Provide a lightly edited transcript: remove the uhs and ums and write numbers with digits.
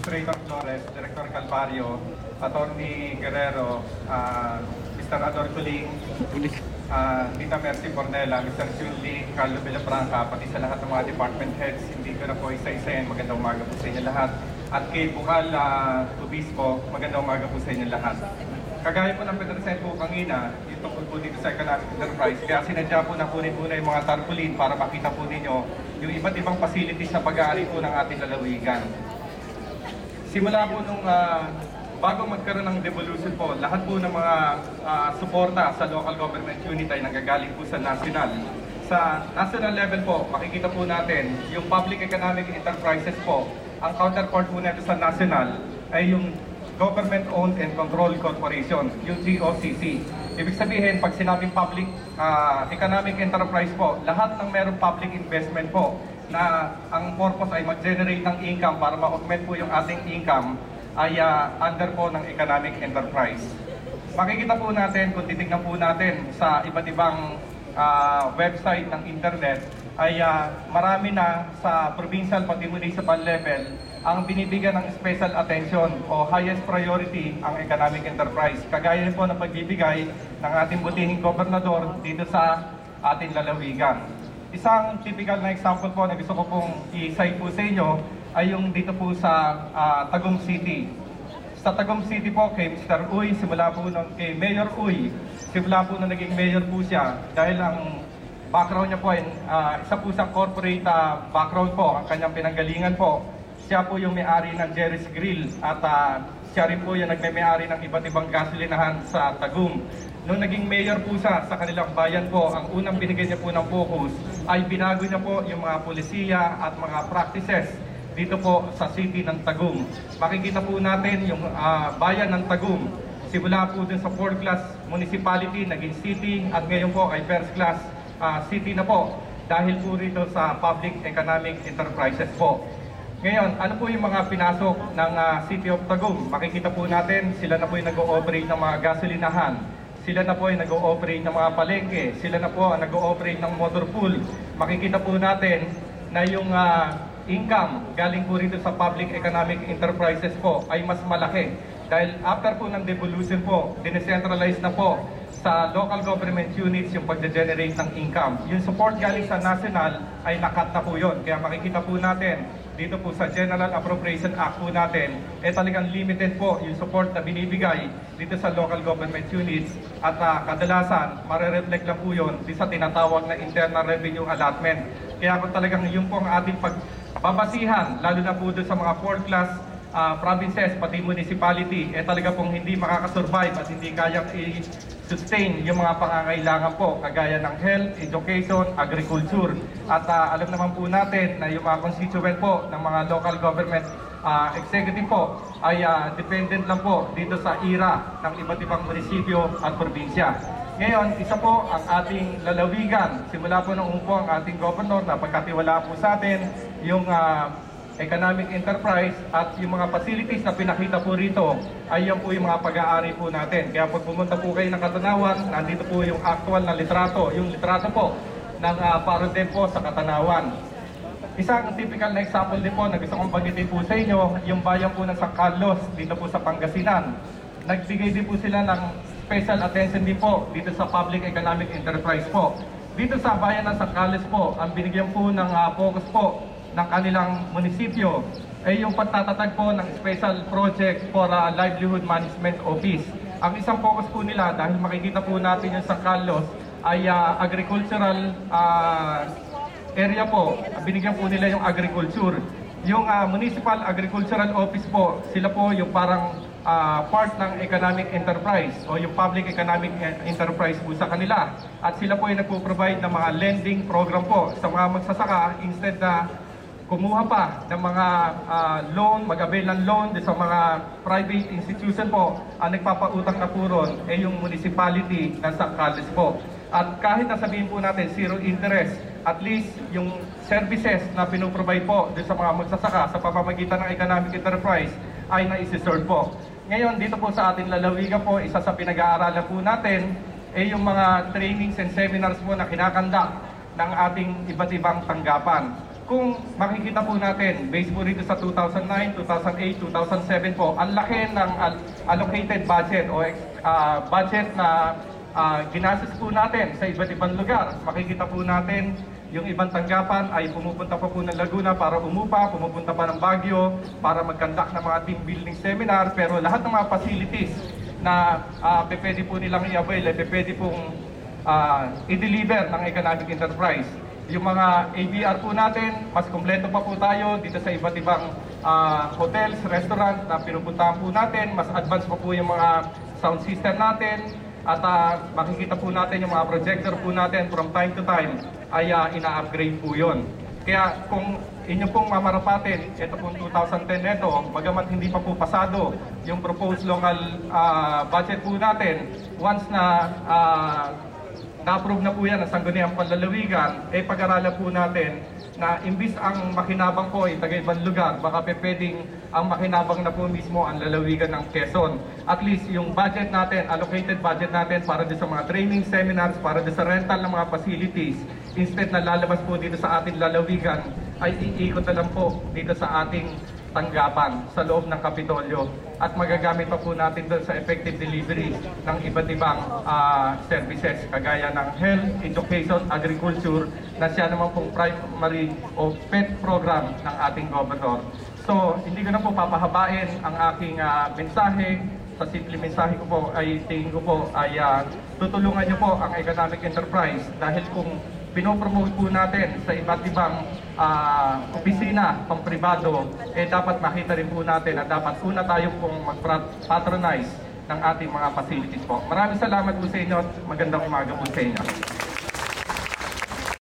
Administrator Flores, Director Calvario, Attorney Guerrero, Mr. Ador Kuling, Tita Mercy Pornela, Mr. Julie, Carlo Villafranca, pati sa lahat ng mga department heads, hindi ko na po isa-isayin, magandang umaga po sa inyo lahat. At kay Bukal Tubispo, magandang umaga po sa inyo lahat. Kagaya po ng pinresent po kanina, yung tungkol po dito sa economic enterprise, kaya sinadya po na kunin muna yung mga tarpaulin para makita po ninyo yung iba't ibang facilities na pag-aari po ng ating lalawigan. Simula po nung bago magkaroon ng devolution po, lahat po ng mga suporta sa local government unit ay nanggagaling po sa national. Sa national level po, makikita po natin yung public economic enterprises po, ang counterpart po natin sa national ay yung Government-Owned and Controlled Corporation, yung GOCC. Ibig sabihin, pag sinabing public economic enterprise po, lahat ng merong public investment po na ang purpose ay mag-generate ng income para ma-augment po yung ating income ay under po ng economic enterprise. Makikita po natin, kung titignan po natin sa iba't ibang website ng internet, ay marami na sa provincial pati municipal level ang binibigyan ng special attention o highest priority ang economic enterprise. Kagaya po ng pagbibigay ng ating butihing gobernador dito sa ating lalawigan. Isang typical na example po na gusto ko pong i-cite po sa inyo ay yung dito po sa Tagum City. Sa Tagum City po kay Mr. Uy, simula po kay Mayor Uy, simula po na naging mayor po siya dahil ang background niya po ay isa po sa corporate background po, ang kanyang pinanggalingan po. Siya po yung may-ari ng Jerry's Grill at siya rin po yung nagme-may-ari ng iba't ibang gasolinahan sa Tagum. Nung naging mayor po siya sa kanilang bayan po, ang unang binigay niya po ng focus ay binago niya po yung mga polisiya at mga practices dito po sa city ng Tagum. Makikita po natin yung bayan ng Tagum. Simula po dun sa 4th class municipality, naging city at ngayon po ay 1st class city na po dahil po rito sa public economic enterprises po. Ngayon, ano po yung mga pinasok ng City of Tagum? Makikita po natin, sila na po yung nag-ooperate ng mga gasolinahan. Sila na po yung nag-ooperate ng mga palengke. Sila na po ang nag-ooperate ng motor pool. Makikita po natin na yung income galing po rito sa public economic enterprises po ay mas malaki. Dahil after po ng devolution po, dinecentralize na po sa local government units yung pag-generate ng income. Yung support galing sa national ay nakat na po yun. Kaya makikita po natin dito po sa General Appropriation Act po natin, talagang limited po yung support na binibigay dito sa local government units at kadalasan, marereflect lang po yun sa tinatawag na internal revenue allotment. Kaya kung talagang yun po ang ating pagbabasihan, lalo na po doon sa mga 4th class provinces, pati municipality, talaga pong hindi makakasurvive at hindi kayang i-sustain yung mga pangangailangan po, kagaya ng health, education, agriculture. At alam naman po natin na yung mga constituent po ng mga local government executive po ay dependent lang po dito sa ira ng iba't ibang munisipyo at probinsya. Ngayon, isa po ang ating lalawigan. Simula po nung umupo ang ating governor na pagkatiwala po sa atin yung economic enterprise at yung mga facilities na pinakita po rito ay yan po yung mga pag-aari po natin. Kaya pag pumunta po kayo ng Katanawan, nandito po yung actual na litrato, yung litrato po ng Paruden po sa Katanawan. Isang typical na example din po na gusto kong banggitin po sa inyo, yung bayan po ng San Carlos dito po sa Pangasinan. Nagbigay din po sila ng special attention din po dito sa public economic enterprise po. Dito sa bayan ng San Carlos po, ang binigyan po ng focus po ng kanilang munisipyo ay yung pagtatatag po ng special project for livelihood management office. Ang isang focus po nila, dahil makikita po natin yung San Carlos ay agricultural area po, binigyan po nila yung agriculture. Yung municipal agricultural office po, sila po yung parang part ng economic enterprise o yung public economic enterprise po sa kanila. At sila po yung nagpo-provide ng mga lending program po sa mga magsasaka instead na kumuha pa ng mga loan, mag-avail ng loan sa mga private institution po, ang nagpapautang na po ron ay yung municipality ng San Carlos po. At kahit nasabihin po natin zero interest, at least yung services na pinoprovide po sa mga magsasaka sa pamamagitan ng economic enterprise ay na-serve po. Ngayon, dito po sa ating lalawigan po, isa sa pinag-aaralan po natin ay yung mga trainings and seminars po na kinakandak ng ating iba't ibang tanggapan. kung makikita po natin, based po rito sa 2009, 2008, 2007 po, ang laki ng allocated budget o budget na ginastos po natin sa iba't ibang lugar. Makikita po natin yung ibang tanggapan ay pumupunta pa po ng Laguna para umupa, pumupunta pa ng Baguio para mag-conduct ng mga team building seminar, pero lahat ng mga facilities na pwede po nilang i-avail, pwede pong i-deliver ng economic enterprise. Yung mga ABR po natin, mas kompleto pa po tayo dito sa iba't ibang hotels, restaurant na pinupuntahan po natin, mas advanced pa po yung mga sound system natin, at makikita po natin yung mga projector po natin from time to time ay ina-upgrade po yun. Kaya kung inyo pong mamarapatin, ito pong 2010 neto, bagamat hindi pa po pasado yung proposed local budget po natin, once na na-approve na po yan ng Sangguniang Panlalawigan, pag-aralan po natin na imbis ang makinabang po ay taga-ibang lugar, baka pwedeng ang makinabang na po mismo ang lalawigan ng Quezon. At least yung budget natin, allocated budget natin para sa mga training seminars, para sa rental ng mga facilities, instead na lalabas po dito sa ating lalawigan, ay iikot na lang po dito sa ating tanggapan sa loob ng Kapitolyo at magagamit pa po natin doon sa effective delivery ng iba't ibang services kagaya ng health, education, agriculture na siya naman pong primary o pet program ng ating governor. So, hindi ko na po papahabain ang aking mensahe. Sa simple mensahe ko po ay tingin ko po ay tutulungan niyo po ang economic enterprise dahil kung pinopromote po natin sa iba't ibang opisina, pang-pribado, dapat makita rin po natin na dapat una tayo pong mag-patronize ng ating mga facilities po. Maraming salamat po sa inyo at magandang umaga po sa inyo.